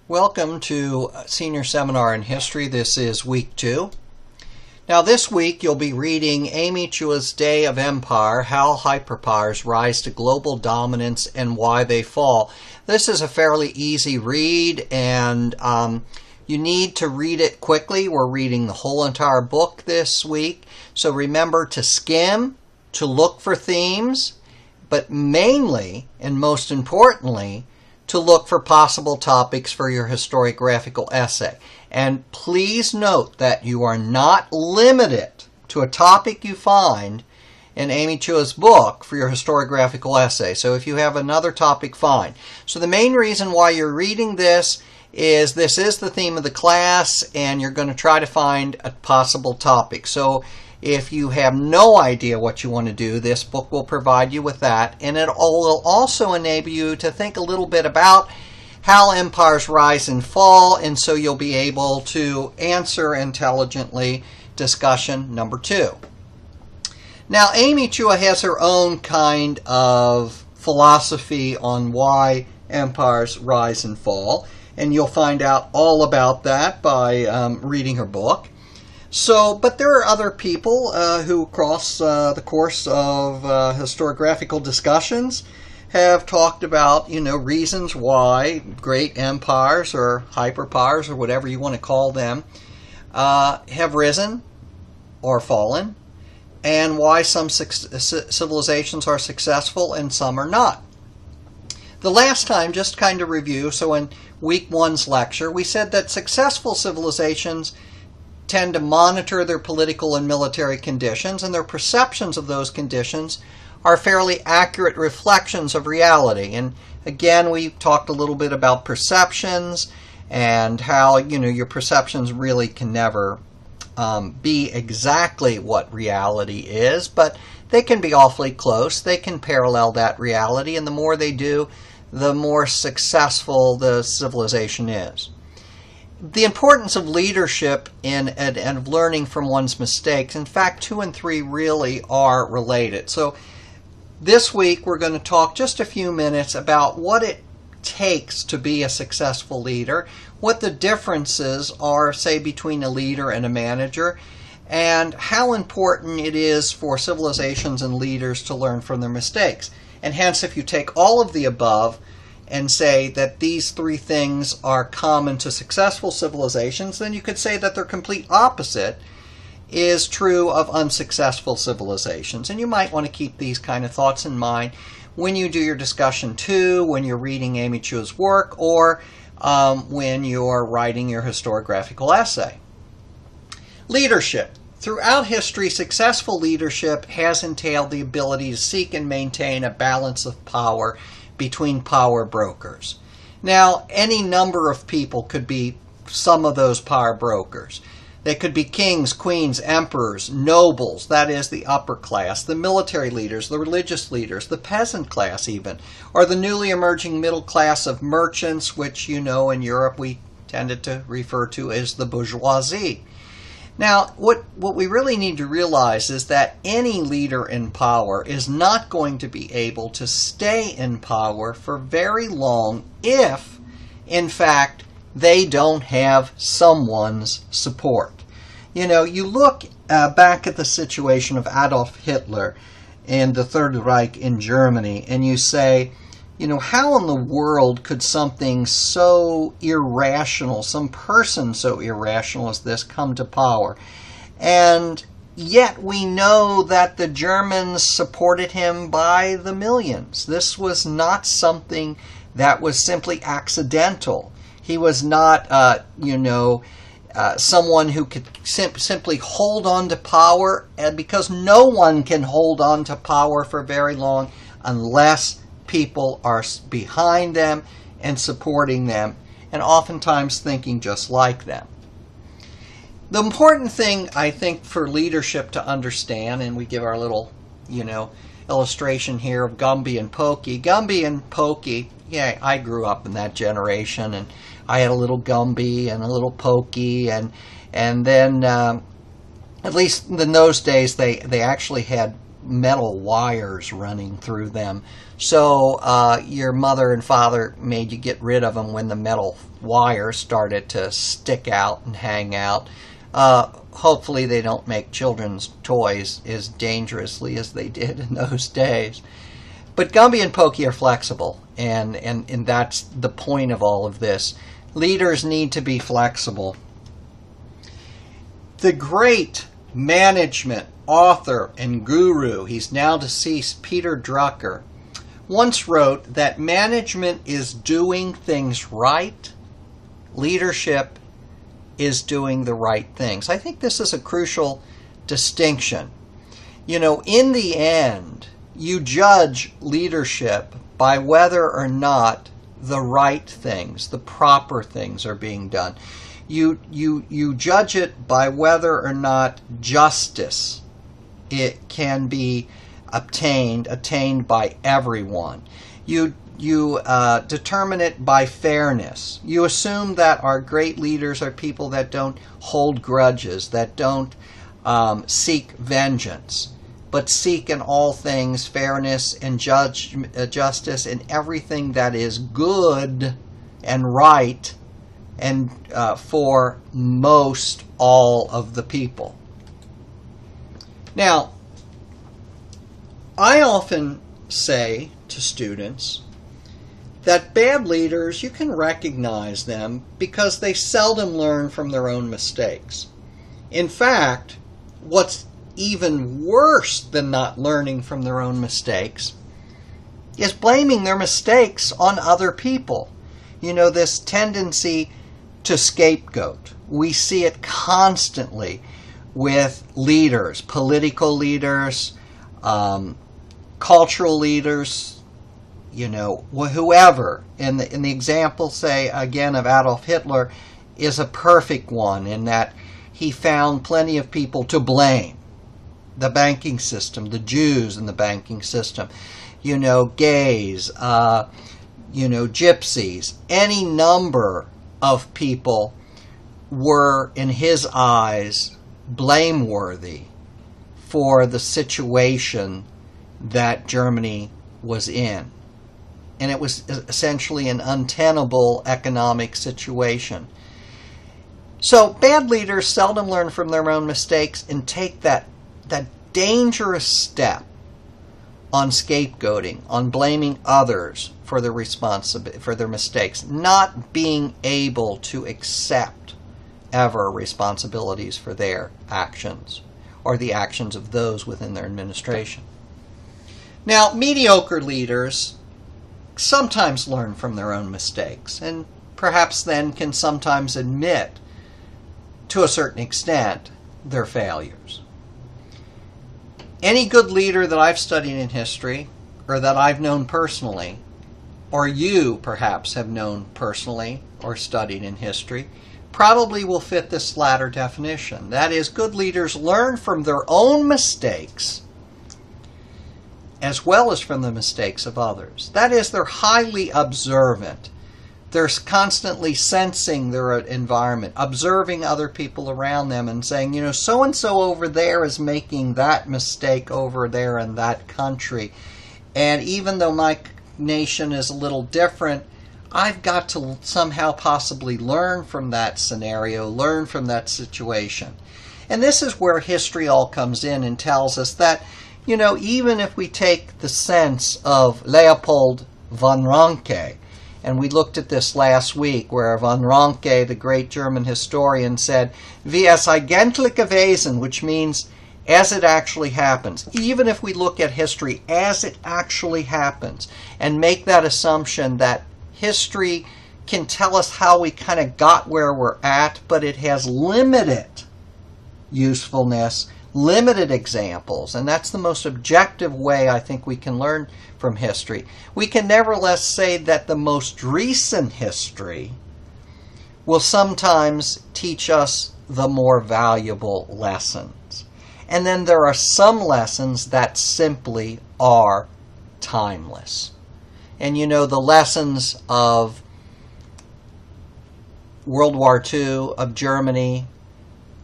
Welcome to Senior Seminar in History. This is week 2. Now this week you'll be reading Amy Chua's Day of Empire, How Hyperpowers Rise to Global Dominance and Why They Fall. This is a fairly easy read and you need to read it quickly. We're reading the whole entire book this week. So remember to skim, to look for themes, but mainly and most importantly, to look for possible topics for your historiographical essay. And please note that you are not limited to a topic you find in Amy Chua's book for your historiographical essay. So if you have another topic, fine. So the main reason why you're reading this is the theme of the class, and you're going to try to find a possible topic. So if you have no idea what you want to do, this book will provide you with that, and it will also enable you to think a little bit about how empires rise and fall, and so you'll be able to answer intelligently discussion number 2. Now, Amy Chua has her own kind of philosophy on why empires rise and fall, and you'll find out all about that by reading her book. But there are other people who across the course of historiographical discussions have talked about, reasons why great empires or hyperpowers or whatever you want to call them have risen or fallen, and why some civilizations are successful and some are not. The last time, just kind of review, so in week 1's lecture, we said that successful civilizations tend to monitor their political and military conditions, and their perceptions of those conditions are fairly accurate reflections of reality. And again, we talked a little bit about perceptions and how, your perceptions really can never be exactly what reality is, but they can be awfully close. They can parallel that reality, and the more they do, the more successful the civilization is. The importance of leadership and of learning from one's mistakes. In fact, 2 and 3 really are related. So this week we're going to talk just a few minutes about what it takes to be a successful leader, what the differences are, say, between a leader and a manager, and how important it is for civilizations and leaders to learn from their mistakes. And hence, if you take all of the above and say that these 3 things are common to successful civilizations, then you could say that their complete opposite is true of unsuccessful civilizations. And you might want to keep these kind of thoughts in mind when you do your discussion 2, when you're reading Amy Chua's work, or when you're writing your historiographical essay. Leadership. Throughout history, successful leadership has entailed the ability to seek and maintain a balance of power between power brokers. Now, any number of people could be some of those power brokers. They could be kings, queens, emperors, nobles, that is the upper class, the military leaders, the religious leaders, the peasant class even, or the newly emerging middle class of merchants, which in Europe we tended to refer to as the bourgeoisie. Now, what we really need to realize is that any leader in power is not going to be able to stay in power for very long if, in fact, they don't have someone's support. You look back at the situation of Adolf Hitler and the Third Reich in Germany, and you say, how in the world could something so irrational, some person so irrational as this come to power? And yet we know that the Germans supported him by the millions. This was not something that was simply accidental. He was not, someone who could simply hold on to power, and because no one can hold on to power for very long unless people are behind them and supporting them, and oftentimes thinking just like them. The important thing, I think, for leadership to understand, and we give our little, illustration here of Gumby and Pokey. Gumby and Pokey, I grew up in that generation, and I had a little Gumby and a little Pokey, and then, at least in those days, they actually had metal wires running through them. So your mother and father made you get rid of them when the metal wires started to stick out and hang out. Hopefully they don't make children's toys as dangerously as they did in those days. But Gumby and Pokey are flexible, and that's the point of all of this. Leaders need to be flexible. The great management author and guru, he's now deceased, Peter Drucker, once wrote that management is doing things right, leadership is doing the right things. I think this is a crucial distinction. You know, in the end, you judge leadership by whether or not the right things, the proper things are being done. You judge it by whether or not justice it can be attained by everyone. You determine it by fairness. You assume that our great leaders are people that don't hold grudges, that don't seek vengeance, but seek in all things fairness and justice in everything that is good and right and for most all of the people. Now, I often say to students that bad leaders, you can recognize them because they seldom learn from their own mistakes. In fact, what's even worse than not learning from their own mistakes is blaming their mistakes on other people. You know, this tendency to scapegoat. We see it constantly with leaders, political leaders, cultural leaders, you know, whoever. And the example, say, again, of Adolf Hitler is a perfect one in that he found plenty of people to blame. The banking system, the Jews in the banking system, you know, gays, you know, gypsies, any number of people were, in his eyes, blameworthy for the situation that Germany was in. And it was essentially an untenable economic situation. So bad leaders seldom learn from their own mistakes and take that dangerous step on scapegoating, on blaming others for their mistakes, not being able to accept ever responsibilities for their actions or the actions of those within their administration. Now, mediocre leaders sometimes learn from their own mistakes and perhaps then can sometimes admit, to a certain extent, their failures. Any good leader that I've studied in history, or that I've known personally, or you perhaps have known personally or studied in history, probably will fit this latter definition. That is, good leaders learn from their own mistakes as well as from the mistakes of others. That is, they're highly observant. They're constantly sensing their environment, observing other people around them and saying, you know, so-and-so over there is making that mistake over there in that country. And even though my nation is a little different, I've got to somehow possibly learn from that scenario, learn from that situation. And this is where history all comes in and tells us that, you know, even if we take the sense of Leopold von Ranke, and we looked at this last week where von Ranke, the great German historian, said, wie es eigentliche Wesen, which means as it actually happens. Even if we look at history as it actually happens and make that assumption that history can tell us how we kind of got where we're at, but it has limited usefulness, limited examples, and that's the most objective way I think we can learn from history. We can nevertheless say that the most recent history will sometimes teach us the more valuable lessons. And then there are some lessons that simply are timeless. And you know, the lessons of World War II, of Germany,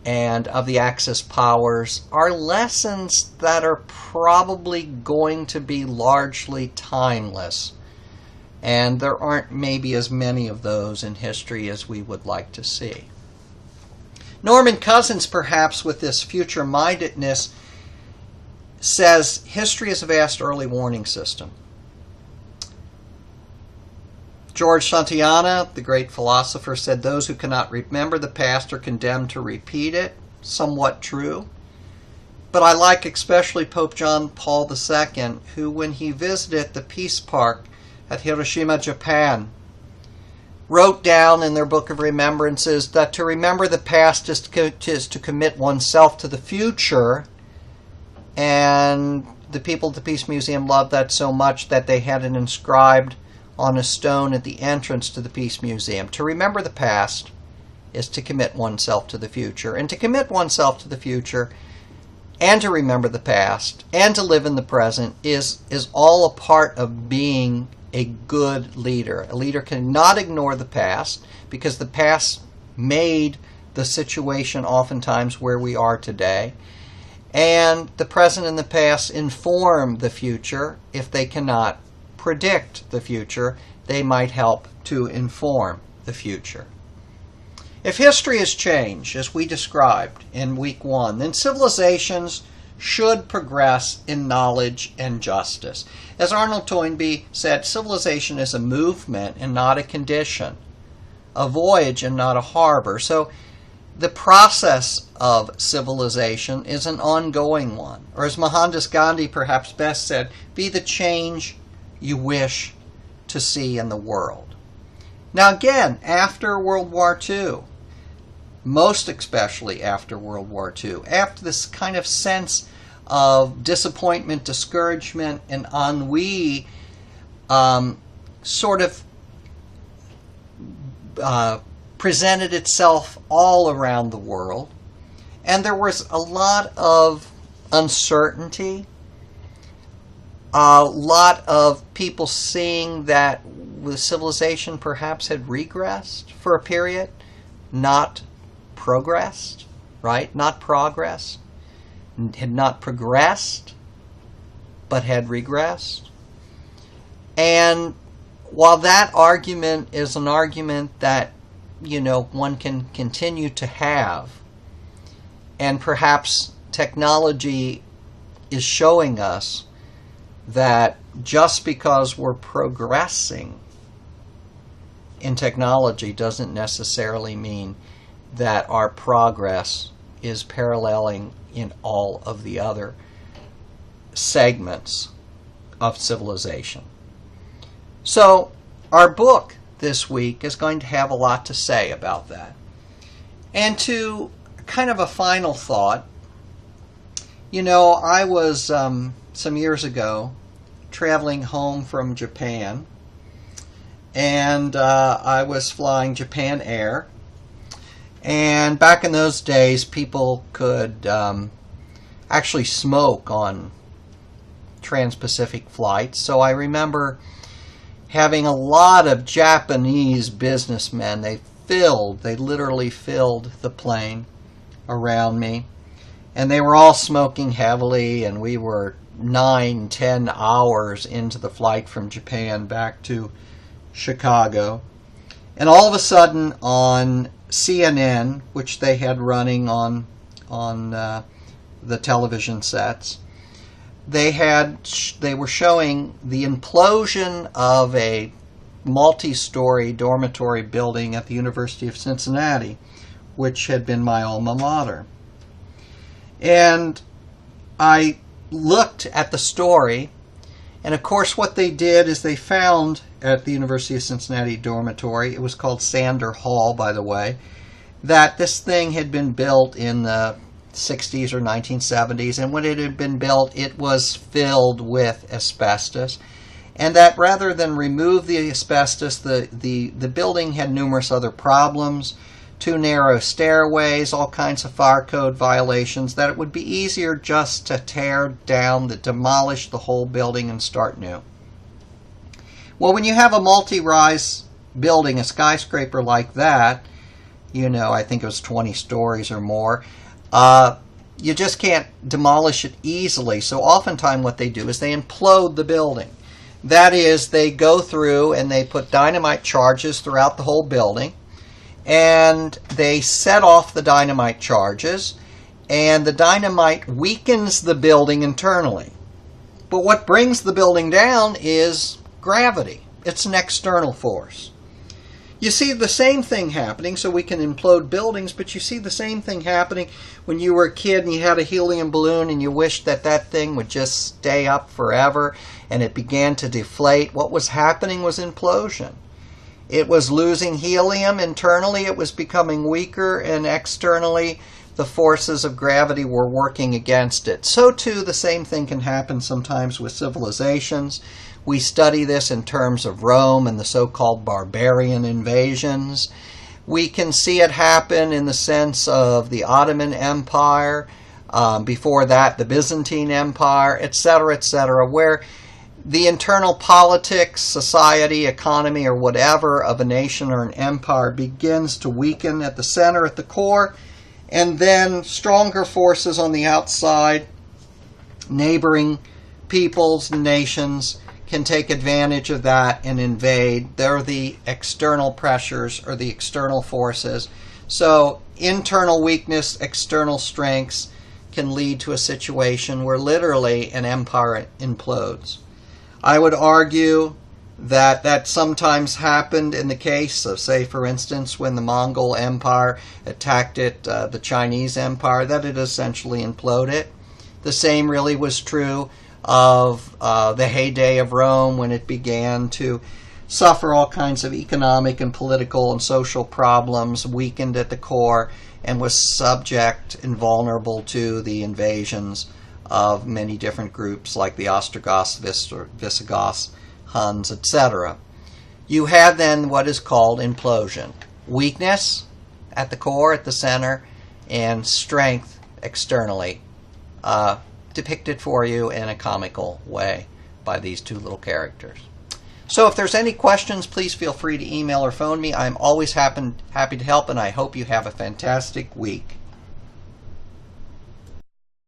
and of the Axis powers are lessons that are probably going to be largely timeless. And there aren't maybe as many of those in history as we would like to see. Norman Cousins, perhaps with this future-mindedness, says history is a vast early warning system. George Santayana, the great philosopher, said those who cannot remember the past are condemned to repeat it. Somewhat true. But I like especially Pope John Paul II, who, when he visited the Peace Park at Hiroshima, Japan, wrote down in their Book of Remembrances that to remember the past is to commit oneself to the future. And the people at the Peace Museum loved that so much that they had it inscribed on a stone at the entrance to the Peace Museum. To remember the past is to commit oneself to the future. And to commit oneself to the future and to remember the past and to live in the present is all a part of being a good leader. A leader cannot ignore the past because the past made the situation oftentimes where we are today. And the present and the past inform the future. If they cannot predict the future, they might help to inform the future. If history has changed, as we described in week 1, then civilizations should progress in knowledge and justice. As Arnold Toynbee said, civilization is a movement and not a condition, a voyage and not a harbor. So the process of civilization is an ongoing one. Or as Mohandas Gandhi perhaps best said, be the change you wish to see in the world. Now again, after World War II, most especially after World War II, after this kind of sense of disappointment, discouragement, and ennui sort of presented itself all around the world, and there was a lot of uncertainty, a lot of people seeing that the civilization perhaps had regressed for a period, not progressed, right? Not progress. Had not progressed, but had regressed. And while that argument is an argument that, one can continue to have, and perhaps technology is showing us that just because we're progressing in technology doesn't necessarily mean that our progress is paralleling in all of the other segments of civilization. So our book this week is going to have a lot to say about that. And to kind of a final thought, I was some years ago traveling home from Japan, and I was flying Japan Air. And back in those days, people could actually smoke on trans-Pacific flights. So I remember having a lot of Japanese businessmen. They literally filled the plane around me. And they were all smoking heavily, and we were 9-10 hours into the flight from Japan back to Chicago. And all of a sudden on CNN, which they had running on the television sets, they were showing the implosion of a multi-story dormitory building at the University of Cincinnati, which had been my alma mater. And I looked at the story, and of course what they did is they found at the University of Cincinnati dormitory, it was called Sander Hall, by the way, that this thing had been built in the 60s or 1970s, and when it had been built, it was filled with asbestos, and that rather than remove the asbestos, the building had numerous other problems, too narrow stairways, all kinds of fire code violations, that it would be easier just to tear down, demolish the whole building and start new. Well, when you have a multi-rise building, a skyscraper like that, I think it was 20 stories or more. You just can't demolish it easily. So oftentimes what they do is they implode the building. That is, they go through and they put dynamite charges throughout the whole building, and they set off the dynamite charges, and the dynamite weakens the building internally. But what brings the building down is gravity. It's an external force. You see the same thing happening, so we can implode buildings, but you see the same thing happening when you were a kid and you had a helium balloon and you wished that that thing would just stay up forever and it began to deflate. What was happening was implosion. It was losing helium internally, it was becoming weaker, and externally the forces of gravity were working against it. So too, the same thing can happen sometimes with civilizations. We study this in terms of Rome and the so-called barbarian invasions. We can see it happen in the sense of the Ottoman Empire, before that the Byzantine Empire, etc., where the internal politics, society, economy, or whatever of a nation or an empire begins to weaken at the center, at the core, and then stronger forces on the outside, neighboring peoples, nations, can take advantage of that and invade. They're the external pressures or the external forces. So internal weakness, external strengths can lead to a situation where literally an empire implodes. I would argue that that sometimes happened in the case of, say, for instance, when the Mongol Empire attacked the Chinese Empire, that it essentially imploded. The same really was true of the heyday of Rome, when it began to suffer all kinds of economic and political and social problems, weakened at the core, and was subject and vulnerable to the invasions of many different groups like the Ostrogoths, Visigoths, Huns, etc. You have then what is called implosion. Weakness at the core, at the center, and strength externally, depicted for you in a comical way by these two little characters. So if there's any questions, please feel free to email or phone me. I'm always happy to help, and I hope you have a fantastic week.